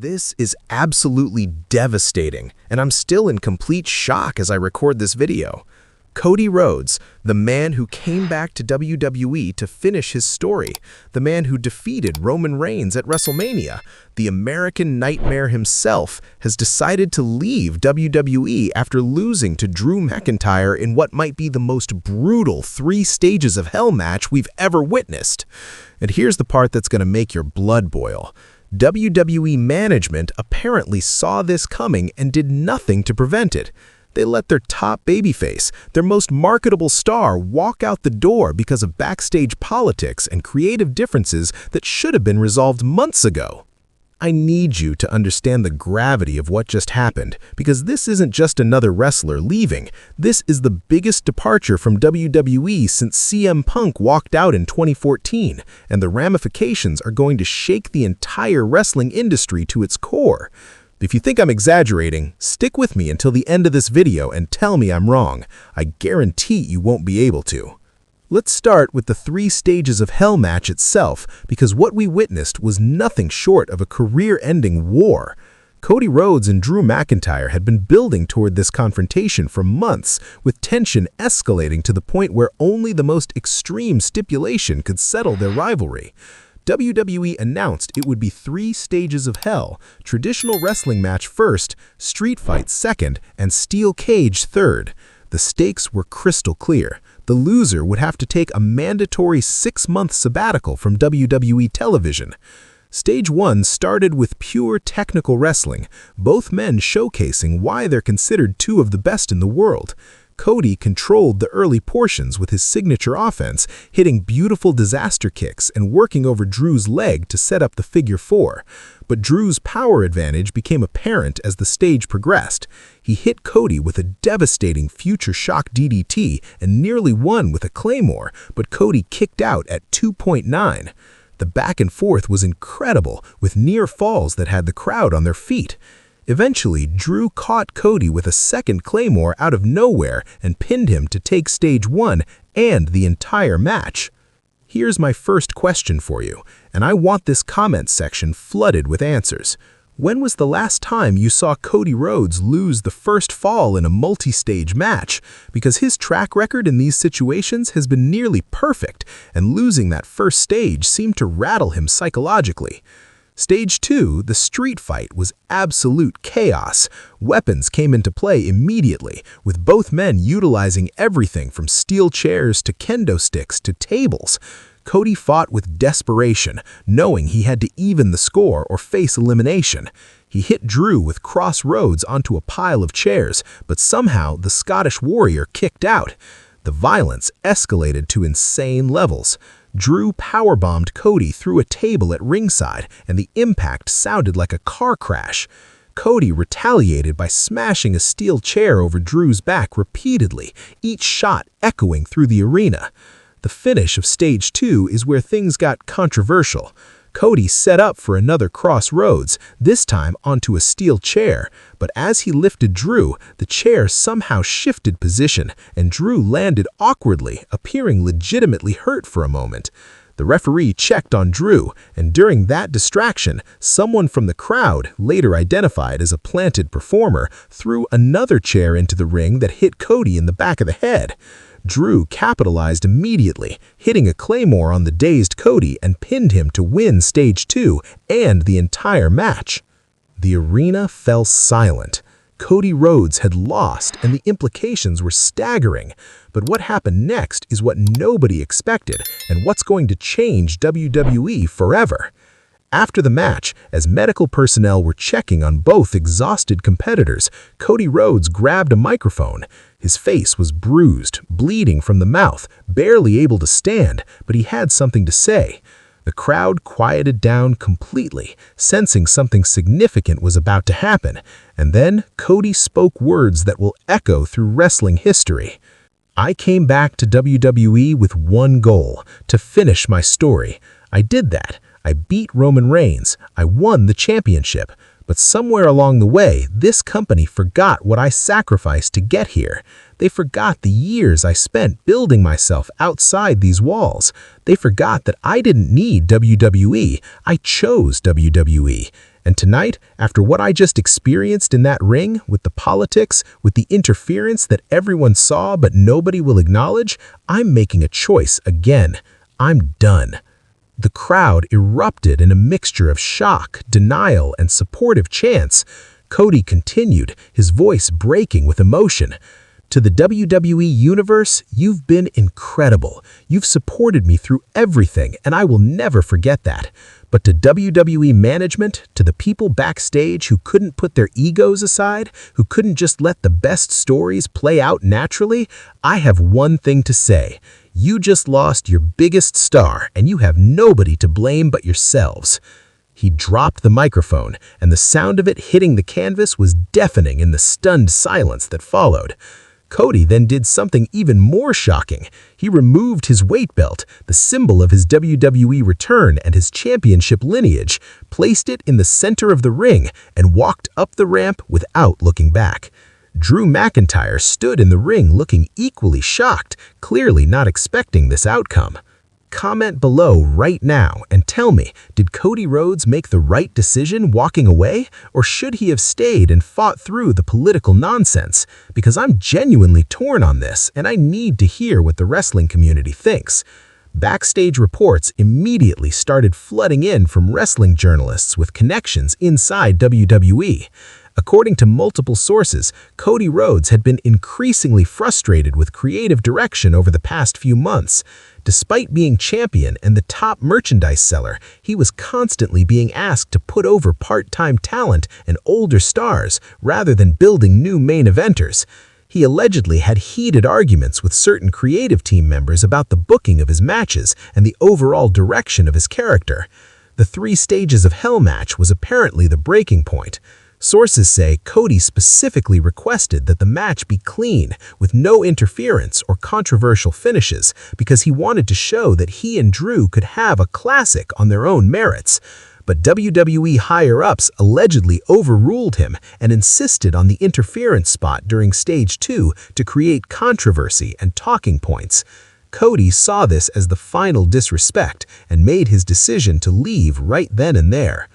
This is absolutely devastating, and I'm still in complete shock as I record this video. Cody Rhodes, the man who came back to WWE to finish his story, the man who defeated Roman Reigns at WrestleMania, the American Nightmare himself, has decided to leave WWE after losing to Drew McIntyre in what might be the most brutal 3 stages of hell match we've ever witnessed. And here's the part that's going to make your blood boil. WWE management apparently saw this coming and did nothing to prevent it. They let their top babyface, their most marketable star, walk out the door because of backstage politics and creative differences that should have been resolved months ago. I need you to understand the gravity of what just happened, because this isn't just another wrestler leaving. This is the biggest departure from WWE since CM Punk walked out in 2014, and the ramifications are going to shake the entire wrestling industry to its core. If you think I'm exaggerating, stick with me until the end of this video and tell me I'm wrong. I guarantee you won't be able to. Let's start with the 3 stages of hell match itself, because what we witnessed was nothing short of a career-ending war. Cody Rhodes and Drew McIntyre had been building toward this confrontation for months, with tension escalating to the point where only the most extreme stipulation could settle their rivalry. WWE announced it would be 3 stages of hell: traditional wrestling match first, street fight second, and steel cage third. The stakes were crystal clear. The loser would have to take a mandatory 6-month sabbatical from WWE television. Stage 1 started with pure technical wrestling, both men showcasing why they're considered 2 of the best in the world. Cody controlled the early portions with his signature offense, hitting beautiful disaster kicks and working over Drew's leg to set up the figure 4. But Drew's power advantage became apparent as the stage progressed. He hit Cody with a devastating future shock DDT and nearly won with a Claymore, but Cody kicked out at 2.9. The back and forth was incredible, with near falls that had the crowd on their feet. Eventually, Drew caught Cody with a second Claymore out of nowhere and pinned him to take stage 1 and the entire match. Here's my first question for you, and I want this comment section flooded with answers. When was the last time you saw Cody Rhodes lose the first fall in a multi-stage match? Because his track record in these situations has been nearly perfect, and losing that first stage seemed to rattle him psychologically. Stage 2, the street fight, was absolute chaos. Weapons came into play immediately, with both men utilizing everything from steel chairs to kendo sticks to tables. Cody fought with desperation, knowing he had to even the score or face elimination. He hit Drew with crossroads onto a pile of chairs, but somehow the Scottish Warrior kicked out. The violence escalated to insane levels. Drew powerbombed Cody through a table at ringside, and the impact sounded like a car crash. Cody retaliated by smashing a steel chair over Drew's back repeatedly, each shot echoing through the arena. The finish of stage 2 is where things got controversial. Cody set up for another crossroads, this time onto a steel chair, but as he lifted Drew, the chair somehow shifted position, and Drew landed awkwardly, appearing legitimately hurt for a moment. The referee checked on Drew, and during that distraction, someone from the crowd, later identified as a planted performer, threw another chair into the ring that hit Cody in the back of the head. Drew capitalized immediately, hitting a Claymore on the dazed Cody and pinned him to win stage 2 and the entire match. The arena fell silent. Cody Rhodes had lost, and the implications were staggering. But what happened next is what nobody expected, and what's going to change WWE forever. After the match, as medical personnel were checking on both exhausted competitors, Cody Rhodes grabbed a microphone. His face was bruised, bleeding from the mouth, barely able to stand, but he had something to say. The crowd quieted down completely, sensing something significant was about to happen, and then Cody spoke words that will echo through wrestling history. "I came back to WWE with one goal: to finish my story. I did that. I beat Roman Reigns. I won the championship. But somewhere along the way, this company forgot what I sacrificed to get here. They forgot the years I spent building myself outside these walls. They forgot that I didn't need WWE. I chose WWE. And tonight, after what I just experienced in that ring, with the politics, with the interference that everyone saw but nobody will acknowledge, I'm making a choice again. I'm done. The crowd erupted in a mixture of shock, denial, and supportive chants. Cody continued, his voice breaking with emotion. To the WWE Universe, you've been incredible. You've supported me through everything, and I will never forget that. But to WWE management, to the people backstage who couldn't put their egos aside, who couldn't just let the best stories play out naturally, I have one thing to say. You just lost your biggest star, and you have nobody to blame but yourselves. He dropped the microphone, and the sound of it hitting the canvas was deafening in the stunned silence that followed. Cody then did something even more shocking. He removed his weight belt, the symbol of his WWE return and his championship lineage, placed it in the center of the ring, and walked up the ramp without looking back. Drew McIntyre stood in the ring looking equally shocked, clearly not expecting this outcome. Comment below right now and tell me, did Cody Rhodes make the right decision walking away, or should he have stayed and fought through the political nonsense? Because I'm genuinely torn on this, and I need to hear what the wrestling community thinks. Backstage reports immediately started flooding in from wrestling journalists with connections inside WWE. According to multiple sources, Cody Rhodes had been increasingly frustrated with creative direction over the past few months. Despite being champion and the top merchandise seller, he was constantly being asked to put over part-time talent and older stars rather than building new main eventers. He allegedly had heated arguments with certain creative team members about the booking of his matches and the overall direction of his character. The 3 Stages of Hell match was apparently the breaking point. Sources say Cody specifically requested that the match be clean, with no interference or controversial finishes, because he wanted to show that he and Drew could have a classic on their own merits. But WWE higher-ups allegedly overruled him and insisted on the interference spot during Stage 2 to create controversy and talking points. Cody saw this as the final disrespect and made his decision to leave right then and there.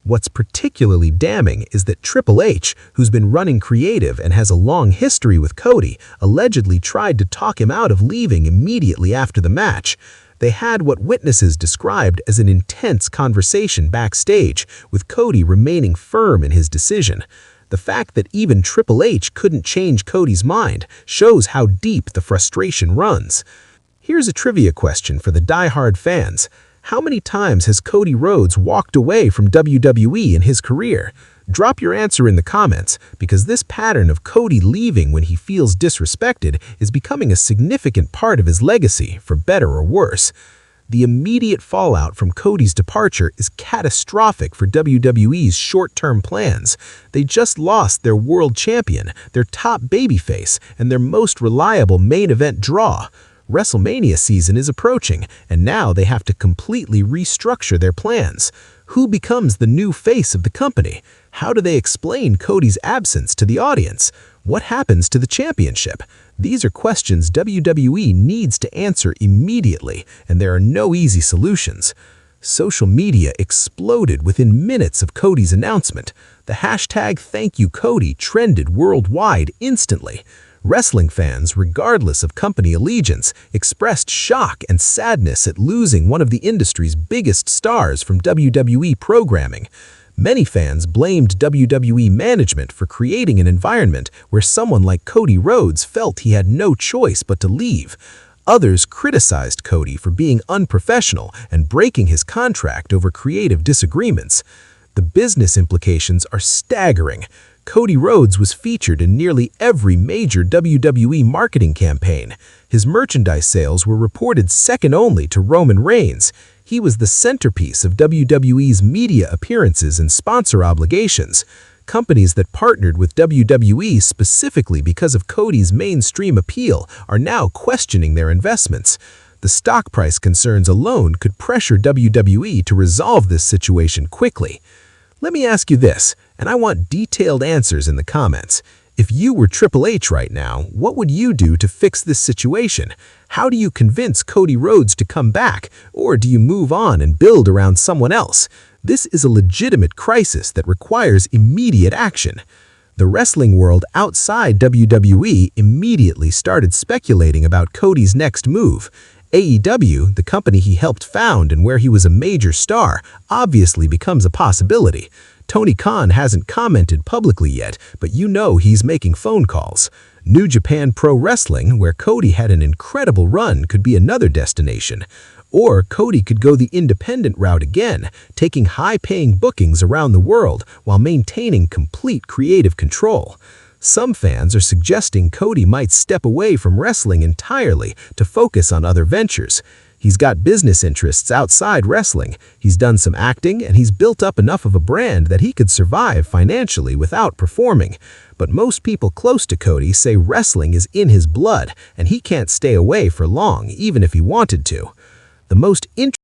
What's particularly damning is that Triple H, who's been running creative and has a long history with Cody, allegedly tried to talk him out of leaving immediately after the match. They had what witnesses described as an intense conversation backstage, with Cody remaining firm in his decision. The fact that even Triple H couldn't change Cody's mind shows how deep the frustration runs. Here's a trivia question for the die-hard fans. How many times has Cody Rhodes walked away from WWE in his career? Drop your answer in the comments, because this pattern of Cody leaving when he feels disrespected is becoming a significant part of his legacy, for better or worse. The immediate fallout from Cody's departure is catastrophic for WWE's short-term plans. They just lost their world champion, their top babyface, and their most reliable main event draw. WrestleMania season is approaching, and now they have to completely restructure their plans. Who becomes the new face of the company? How do they explain Cody's absence to the audience? What happens to the championship? These are questions WWE needs to answer immediately, and there are no easy solutions. Social media exploded within minutes of Cody's announcement. The hashtag #ThankYouCody trended worldwide instantly. Wrestling fans, regardless of company allegiance, expressed shock and sadness at losing one of the industry's biggest stars from WWE programming. Many fans blamed WWE management for creating an environment where someone like Cody Rhodes felt he had no choice but to leave. Others criticized Cody for being unprofessional and breaking his contract over creative disagreements. The business implications are staggering. Cody Rhodes was featured in nearly every major WWE marketing campaign. His merchandise sales were reported second only to Roman Reigns. He was the centerpiece of WWE's media appearances and sponsor obligations. Companies that partnered with WWE specifically because of Cody's mainstream appeal are now questioning their investments. The stock price concerns alone could pressure WWE to resolve this situation quickly. Let me ask you this, and I want detailed answers in the comments. If you were Triple H right now, what would you do to fix this situation? How do you convince Cody Rhodes to come back, or do you move on and build around someone else? This is a legitimate crisis that requires immediate action. The wrestling world outside WWE immediately started speculating about Cody's next move. AEW, the company he helped found and where he was a major star, obviously becomes a possibility. Tony Khan hasn't commented publicly yet, but you know he's making phone calls. New Japan Pro Wrestling, where Cody had an incredible run, could be another destination. Or Cody could go the independent route again, taking high-paying bookings around the world while maintaining complete creative control. Some fans are suggesting Cody might step away from wrestling entirely to focus on other ventures. He's got business interests outside wrestling, he's done some acting, and he's built up enough of a brand that he could survive financially without performing. But most people close to Cody say wrestling is in his blood, and he can't stay away for long, even if he wanted to. The most interesting